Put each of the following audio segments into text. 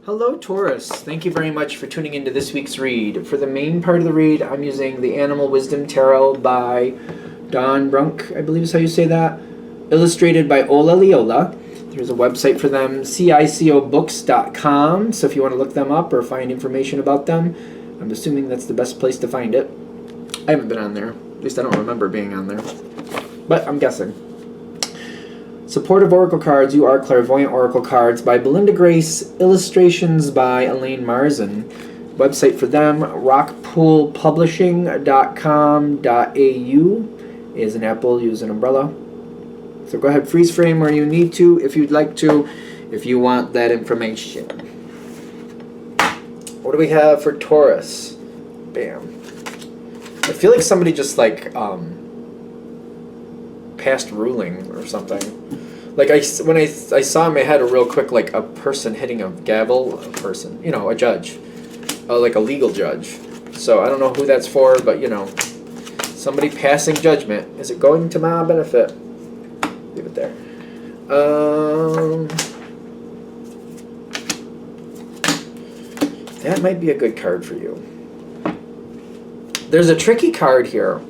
Hello, Taurus. Thank you very much for tuning into this week's read. For the main part of the read, I'm using the Animal Wisdom Tarot by Don Brunk, I believe is how you say that. Illustrated by Ola Leola. There's a website for them, cicobooks.com. So if you want to look them up or find information about them, I'm assuming that's the best place to find it. I haven't been on there. At least I don't remember being on there. But I'm guessing. Supportive Oracle Cards, You Are Clairvoyant Oracle Cards by Belinda Grace, illustrations by Elaine Marzin. Website for them, rockpoolpublishing.com.au is an apple, use an umbrella. So go ahead, freeze frame where you need to, if you'd like to, if you want that information. What do we have for Taurus? Bam. I feel like somebody just past ruling or something. Like when I saw in my head a real quick, like a person hitting a gavel, a person, a judge, like a legal judge. So I don't know who that's for, but somebody passing judgment. Is it going to my benefit? Leave it there. That might be a good card for you. There's a tricky card here.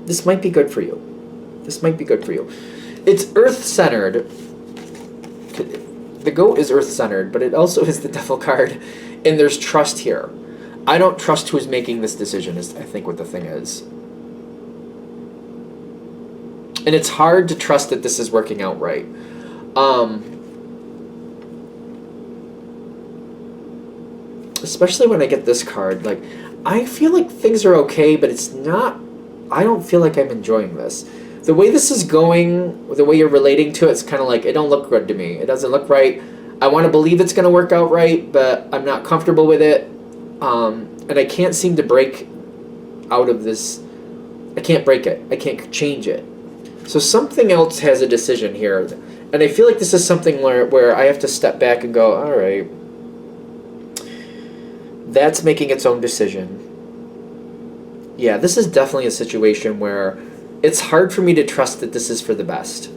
This might be good for you. This might be good for you. It's earth-centered. The goat is earth-centered, but it also is the devil card, and there's trust here. I don't trust who's making this decision, is I think what the thing is. And it's hard to trust that this is working out right. Especially when I get this card. Like, I feel like things are okay, but it's not... I don't feel like I'm enjoying this. The way this is going, the way you're relating to it, it's kind of like, it don't look good to me. It doesn't look right. I want to believe it's going to work out right, but I'm not comfortable with it. And I can't seem to break out of this. I can't break it. I can't change it. So something else has a decision here. And I feel like this is something where I have to step back and go, all right, that's making its own decision. Yeah, this is definitely a situation where it's hard for me to trust that this is for the best.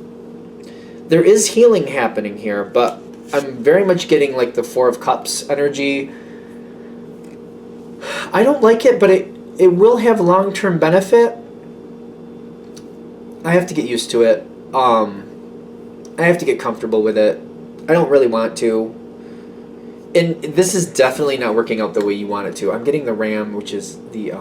There is healing happening here, but I'm very much getting like the Four of Cups energy. I don't like it, but it will have long-term benefit. I have to get used to it. I have to get comfortable with it. I don't really want to. And this is definitely not working out the way you want it to. I'm getting the Ram, which is the...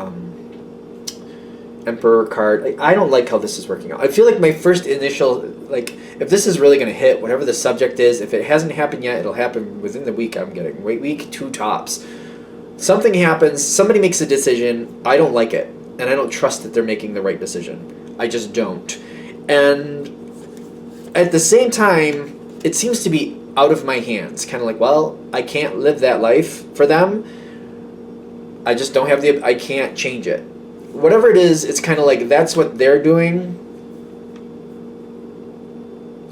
Emperor card. I don't like how this is working out. I feel like my first initial, if this is really going to hit, whatever the subject is, if it hasn't happened yet, it'll happen within the week. I'm getting week 2 tops. Something happens, somebody makes a decision, I don't like it, and I don't trust that they're making the right decision. I just don't. And at the same time, it seems to be out of my hands. Kind of like, well, I can't live that life for them. I just don't have I can't change it. Whatever it is, it's kind of like that's what they're doing.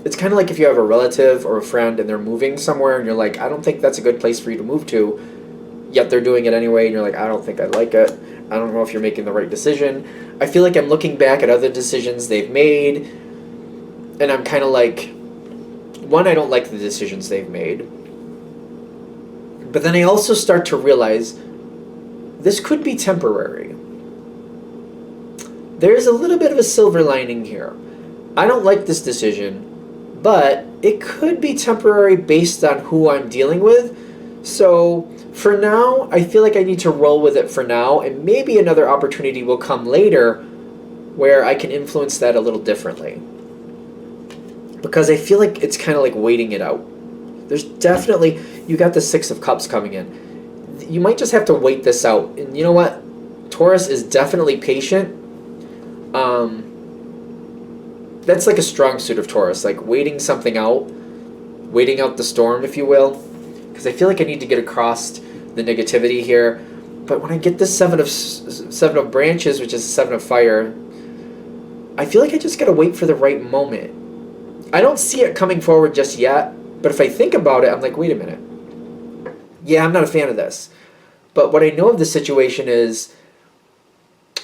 It's kind of like if you have a relative or a friend and they're moving somewhere and you're like, I don't think that's a good place for you to move to, yet they're doing it anyway, and you're like, I don't think I like it. I don't know if you're making the right decision. I feel like I'm looking back at other decisions they've made, and I'm kind of like, one, I don't like the decisions they've made. But then I also start to realize this could be temporary. There's a little bit of a silver lining here. I don't like this decision, but it could be temporary based on who I'm dealing with. So for now, I feel like I need to roll with it for now, and maybe another opportunity will come later where I can influence that a little differently. Because I feel like it's kind of like waiting it out. There's definitely, you got the Six of Cups coming in. You might just have to wait this out. And you know what? Taurus is definitely patient. That's like a strong suit of Taurus, like waiting something out, waiting out the storm, if you will, because I feel like I need to get across the negativity here. But when I get this seven of branches, which is 7 of fire, I feel like I just gotta wait for the right moment. I don't see it coming forward just yet, but if I think about it, I'm like, wait a minute. Yeah, I'm not a fan of this. But what I know of the situation is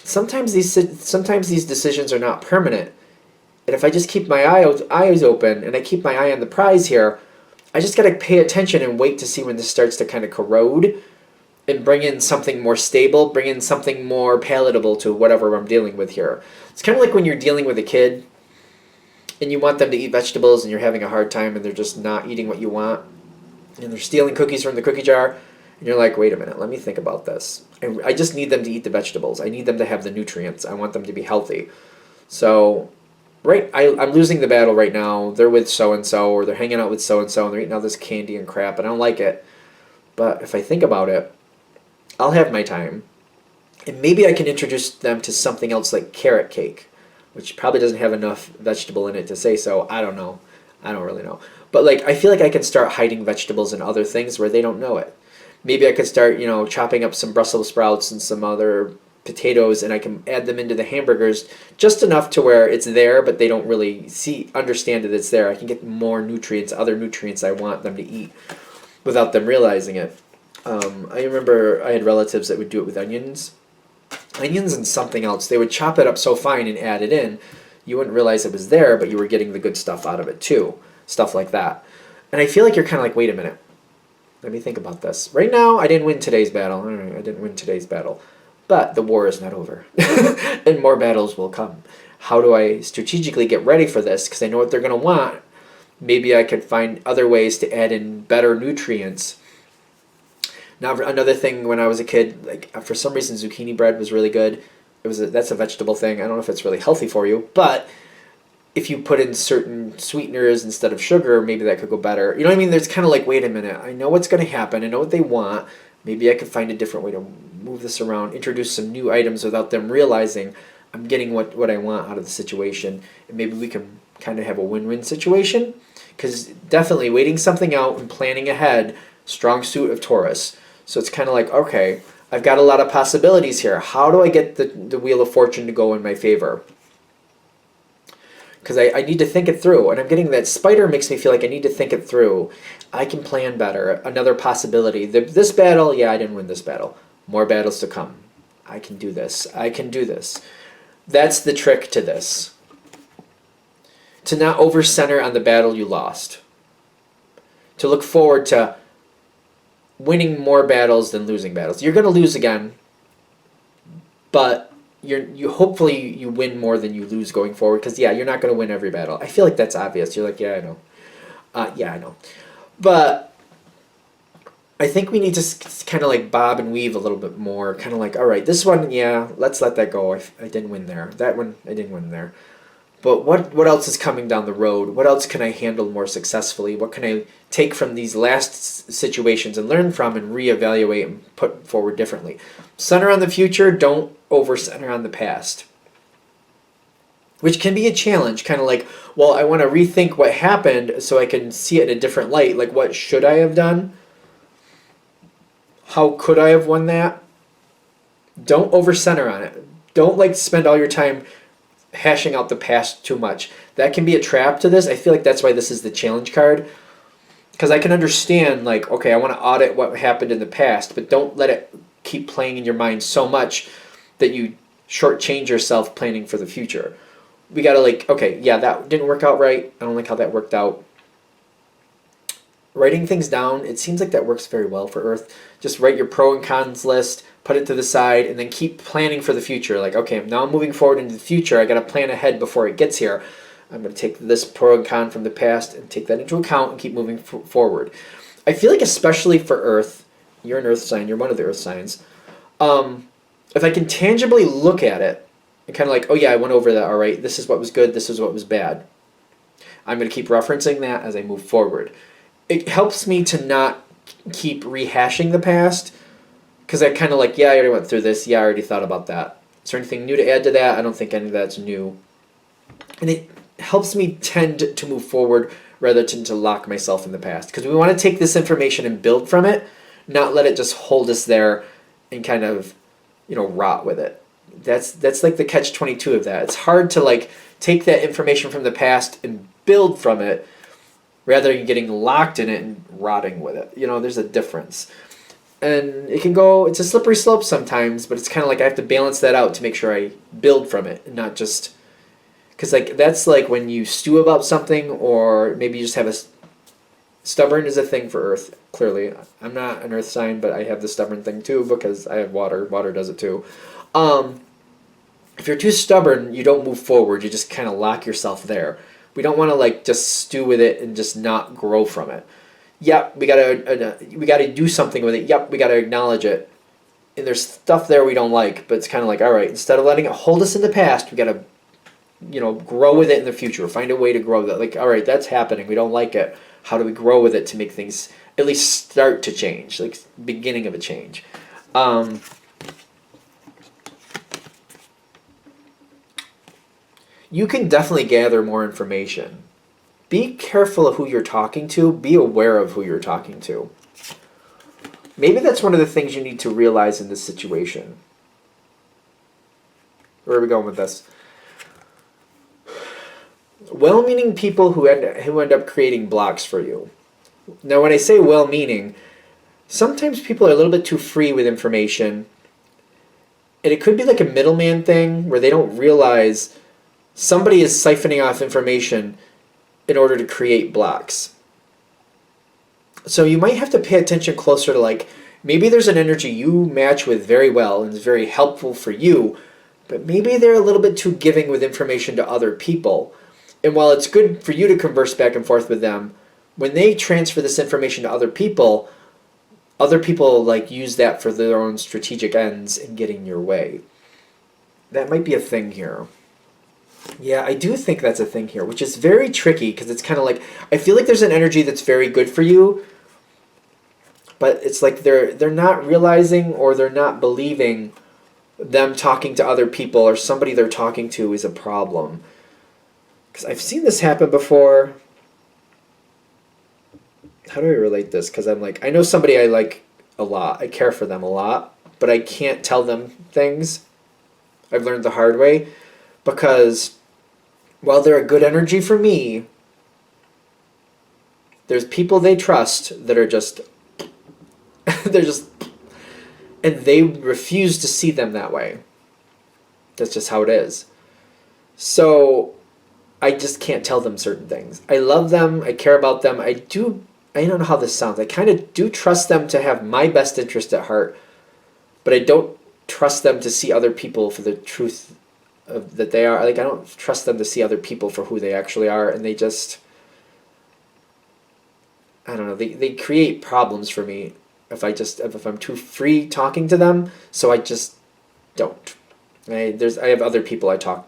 sometimes these decisions are not permanent. And if I just keep my eyes open and I keep my eye on the prize here, I just got to pay attention and wait to see when this starts to kind of corrode and bring in something more stable, bring in something more palatable to whatever I'm dealing with here. It's kind of like when you're dealing with a kid and you want them to eat vegetables and you're having a hard time and they're just not eating what you want and they're stealing cookies from the cookie jar and you're like, wait a minute, let me think about this. I just need them to eat the vegetables. I need them to have the nutrients. I want them to be healthy. So I'm losing the battle right now. They're with so-and-so or they're hanging out with so-and-so and they're eating all this candy and crap and I don't like it. But if I think about it, I'll have my time. And maybe I can introduce them to something else like carrot cake, which probably doesn't have enough vegetable in it to say so. I don't know. I don't really know. But like I feel like I can start hiding vegetables and other things where they don't know it. Maybe I could start, chopping up some Brussels sprouts and some other potatoes and I can add them into the hamburgers just enough to where it's there but they don't really understand that it's there. I can get more nutrients, other nutrients I want them to eat without them realizing it. I remember I had relatives that would do it with onions and something else. They would chop it up so fine and add it in. You wouldn't realize it was there, but you were getting the good stuff out of it too. Stuff like that. And I feel like you're kind of like, wait a minute. Let me think about this. Right now, I didn't win today's battle. I didn't win today's battle. But the war is not over. And more battles will come. How do I strategically get ready for this? Because I know what they're going to want. Maybe I could find other ways to add in better nutrients. Now, another thing when I was a kid, like for some reason zucchini bread was really good. That's a vegetable thing. I don't know if it's really healthy for you, but if you put in certain sweeteners instead of sugar, maybe that could go better. You know what I mean? There's kind of like, wait a minute, I know what's going to happen. I know what they want. Maybe I could find a different way to move this around, introduce some new items without them realizing I'm getting what I want out of the situation. And maybe we can kind of have a win-win situation. Because definitely waiting something out and planning ahead, strong suit of Taurus. So it's kind of like, okay, I've got a lot of possibilities here. How do I get the Wheel of Fortune to go in my favor? Because I need to think it through. And I'm getting that spider makes me feel like I need to think it through. I can plan better. Another possibility. This battle, I didn't win this battle. More battles to come. I can do this. I can do this. That's the trick to this. To not over-center on the battle you lost. To look forward to winning more battles than losing battles. You're going to lose again, but you hopefully you win more than you lose going forward. Because you're not going to win every battle. I feel like that's obvious. You're like, I know. I know. But I think we need to kind of like bob and weave a little bit more. Kind of like, all right, this one, let's let that go. I didn't win there. That one, I didn't win there. But what else is coming down the road? What else can I handle more successfully? What can I take from these last situations and learn from and reevaluate and put forward differently? Center on the future, don't over-center on the past. Which can be a challenge, kind of like, well, I want to rethink what happened so I can see it in a different light. Like, what should I have done? How could I have won that? Don't over-center on it. Don't spend all your time hashing out the past too much. That can be a trap to this. I feel like that's why this is the challenge card. Because I can understand, okay, I want to audit what happened in the past, but don't let it keep playing in your mind so much that you shortchange yourself planning for the future. We got to okay, that didn't work out right. I don't like how that worked out. Writing things down, it seems like that works very well for Earth. Just write your pro and cons list, put it to the side, and then keep planning for the future. Okay, now I'm moving forward into the future. I got to plan ahead before it gets here. I'm going to take this pro and con from the past and take that into account and keep moving forward. I feel like especially for Earth, you're an Earth sign, you're one of the Earth signs, if I can tangibly look at it and kind of I went over that, all right, this is what was good, this is what was bad. I'm going to keep referencing that as I move forward. It helps me to not keep rehashing the past because I kind of I already went through this. I already thought about that. Is there anything new to add to that? I don't think any of that's new. And it helps me tend to move forward rather than to lock myself in the past. Because we want to take this information and build from it, not let it just hold us there and kind of, rot with it. That's like the catch-22 of that. It's hard to take that information from the past and build from it rather than getting locked in it and rotting with it. There's a difference. And it's a slippery slope sometimes, but it's kind of I have to balance that out to make sure I build from it and not just... Because that's when you stew about something or maybe you just have a Stubborn is a thing for Earth, clearly. I'm not an Earth sign, but I have the stubborn thing too because I have water. Water does it too. If you're too stubborn, you don't move forward. You just kind of lock yourself there. We don't want to like just stew with it and just not grow from it. Yep, we gotta do something with it. Yep, we gotta acknowledge it. And there's stuff there we don't like, but it's kind of like, all right, instead of letting it hold us in the past, we gotta, grow with it in the future. Find a way to grow that. Like, all right, that's happening. We don't like it. How do we grow with it to make things at least start to change, like beginning of a change? You can definitely gather more information. Be careful of who you're talking to. Be aware of who you're talking to. Maybe that's one of the things you need to realize in this situation. Where are we going with this? Well-meaning people who end up creating blocks for you. Now, when I say well-meaning, sometimes people are a little bit too free with information. And it could be like a middleman thing where they don't realize somebody is siphoning off information in order to create blocks. So you might have to pay attention closer to like, maybe there's an energy you match with very well and is very helpful for you, but maybe they're a little bit too giving with information to other people. And while it's good for you to converse back and forth with them, when they transfer this information to other people like use that for their own strategic ends in getting your way. That might be a thing here. Yeah, I do think that's a thing here, which is very tricky because it's kind of like, I feel like there's an energy that's very good for you, but it's like they're not realizing or they're not believing them talking to other people or somebody they're talking to is a problem. Because I've seen this happen before. How do I relate this? Because I'm like, I know somebody I like a lot. I care for them a lot, but I can't tell them things. I've learned the hard way. Because while they're a good energy for me, there's people they trust that are just, and they refuse to see them that way. That's just how it is. So I just can't tell them certain things. I love them. I care about them. I don't know how this sounds. I kind of do trust them to have my best interest at heart, but I don't trust them to see other people for the truth that they are. Like, I don't trust them to see other people for who they actually are, and they just, I don't know, they create problems for me if I'm too free talking to them, so I just don't. I have other people I talk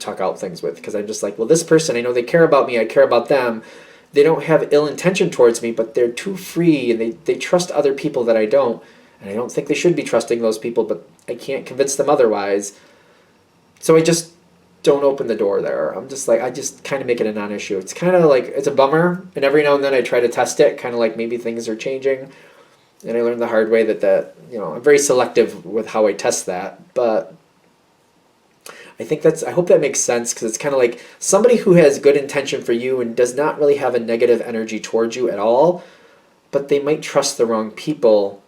out things with, because I'm just like, well, this person, I know they care about me, I care about them, they don't have ill intention towards me, but they're too free, and they trust other people that I don't, and I don't think they should be trusting those people, but I can't convince them otherwise. So I just don't open the door there. I'm just like, I just kind of make it a non-issue. It's kind of like, it's a bummer, and every now and then I try to test it, kind of like maybe things are changing, and I learned the hard way that I'm very selective with how I test that, but I hope that makes sense, because it's kind of like somebody who has good intention for you and does not really have a negative energy towards you at all, but they might trust the wrong people,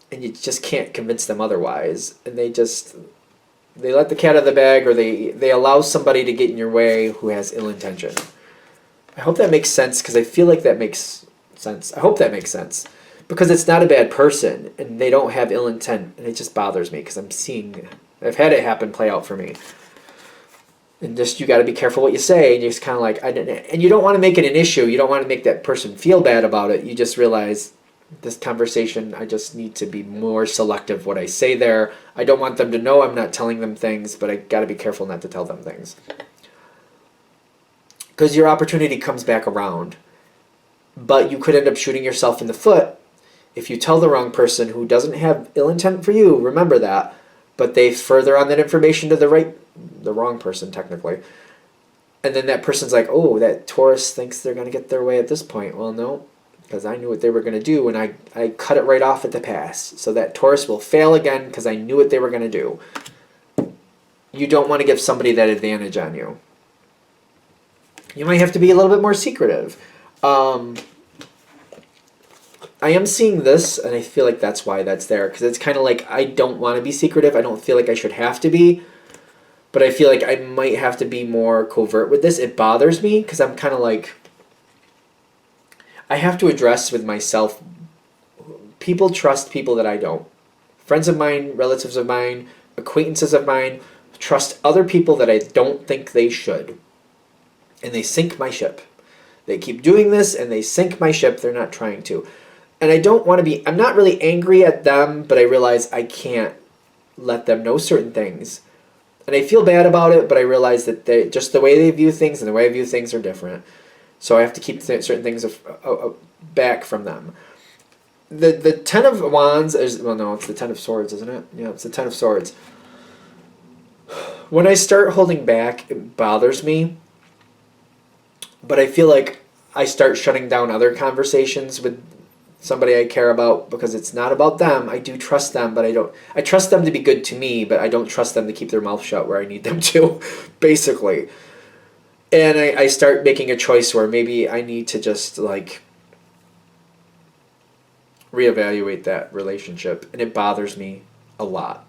and you just can't convince them otherwise, and they let the cat out of the bag, or they allow somebody to get in your way who has ill intention. I hope that makes sense, because I feel like that makes sense. I hope that makes sense. Because it's not a bad person, and they don't have ill intent, and it just bothers me, because I've had it play out for me. And just, you got to be careful what you say, and you just kind of like, and you don't want to make it an issue. You don't want to make that person feel bad about it. You just realize, this conversation, I just need to be more selective what I say there. I don't want them to know I'm not telling them things, but I got to be careful not to tell them things. Because your opportunity comes back around. But you could end up shooting yourself in the foot if you tell the wrong person who doesn't have ill intent for you. Remember that. But they further on that information to the wrong person, technically. And then that person's like, oh, that Taurus thinks they're going to get their way at this point. Well, no. Because I knew what they were going to do, and I cut it right off at the pass. So that Taurus will fail again because I knew what they were going to do. You don't want to give somebody that advantage on you. You might have to be a little bit more secretive. I am seeing this, and I feel like that's why that's there. Because it's kind of like, I don't want to be secretive. I don't feel like I should have to be. But I feel like I might have to be more covert with this. It bothers me, because I'm kind of like, I have to address with myself, people trust people that I don't. Friends of mine, relatives of mine, acquaintances of mine trust other people that I don't think they should. And they sink my ship. They keep doing this and they sink my ship. They're not trying to. And I don't want to be, I'm not really angry at them, but I realize I can't let them know certain things. And I feel bad about it, but I realize that just the way they view things and the way I view things are different. So I have to keep certain things back from them. The Ten of Wands is, well, no, it's the Ten of Swords, isn't it? Yeah, it's the Ten of Swords. When I start holding back, it bothers me. But I feel like I start shutting down other conversations with somebody I care about because it's not about them. I do trust them, but I trust them to be good to me, but I don't trust them to keep their mouth shut where I need them to, basically. And I start making a choice where maybe I need to just, like, reevaluate that relationship. And it bothers me a lot.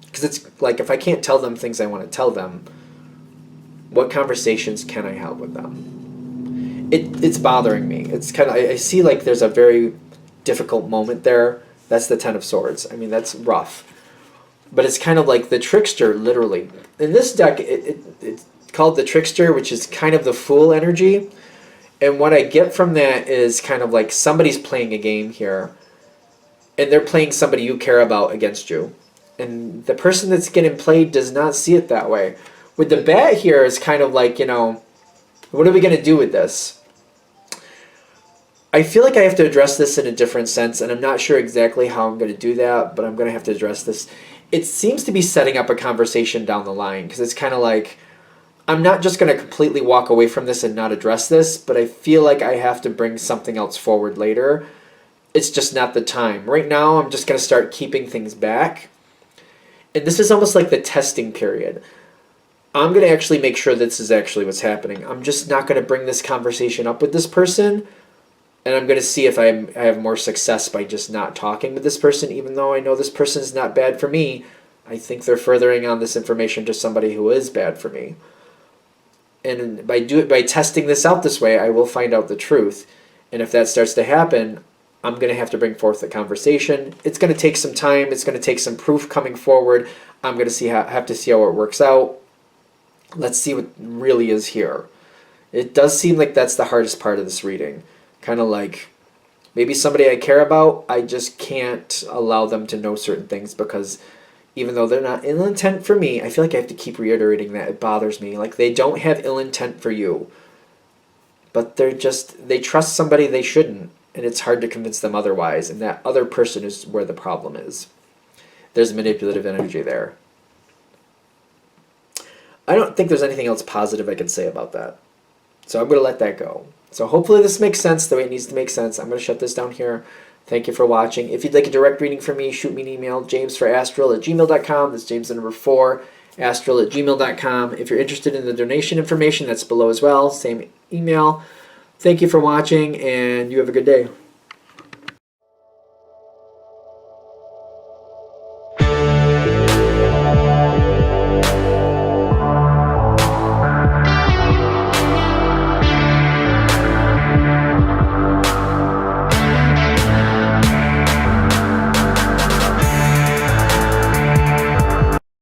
Because it's like, if I can't tell them things I want to tell them, what conversations can I have with them? It's bothering me. It's kind of, I see like there's a very difficult moment there. That's the Ten of Swords. I mean, that's rough. But it's kind of like the Trickster, literally. In this deck, it's called the Trickster, which is kind of the Fool energy. And what I get from that is kind of like somebody's playing a game here. And they're playing somebody you care about against you. And the person that's getting played does not see it that way. With the bat here, is kind of like, you know, what are we going to do with this? I feel like I have to address this in a different sense, and I'm not sure exactly how I'm going to do that, but I'm going to have to address this. It seems to be setting up a conversation down the line, because it's kind of like, I'm not just going to completely walk away from this and not address this, but I feel like I have to bring something else forward later. It's just not the time. Right now, I'm just going to start keeping things back. And this is almost like the testing period. I'm going to actually make sure this is actually what's happening. I'm just not going to bring this conversation up with this person. And I'm going to see if I have more success by just not talking with this person. Even though I know this person is not bad for me, I think they're furthering on this information to somebody who is bad for me. And by testing this out this way, I will find out the truth. And if that starts to happen, I'm going to have to bring forth the conversation. It's going to take some time. It's going to take some proof coming forward. I'm going to have to see how it works out. Let's see what really is here. It does seem like that's the hardest part of this reading. Kind of like maybe somebody I care about, I just can't allow them to know certain things because even though they're not ill intent for me, I feel like I have to keep reiterating that. It bothers me. Like they don't have ill intent for you. But they trust somebody they shouldn't. And it's hard to convince them otherwise. And that other person is where the problem is. There's manipulative energy there. I don't think there's anything else positive I can say about that. So I'm going to let that go. So hopefully this makes sense the way it needs to make sense. I'm going to shut this down here. Thank you for watching. If you'd like a direct reading from me, shoot me an email, jamesforastral@gmail.com. That's James the number 4, astral@gmail.com. If you're interested in the donation information, that's below as well. Same email. Thank you for watching, and you have a good day.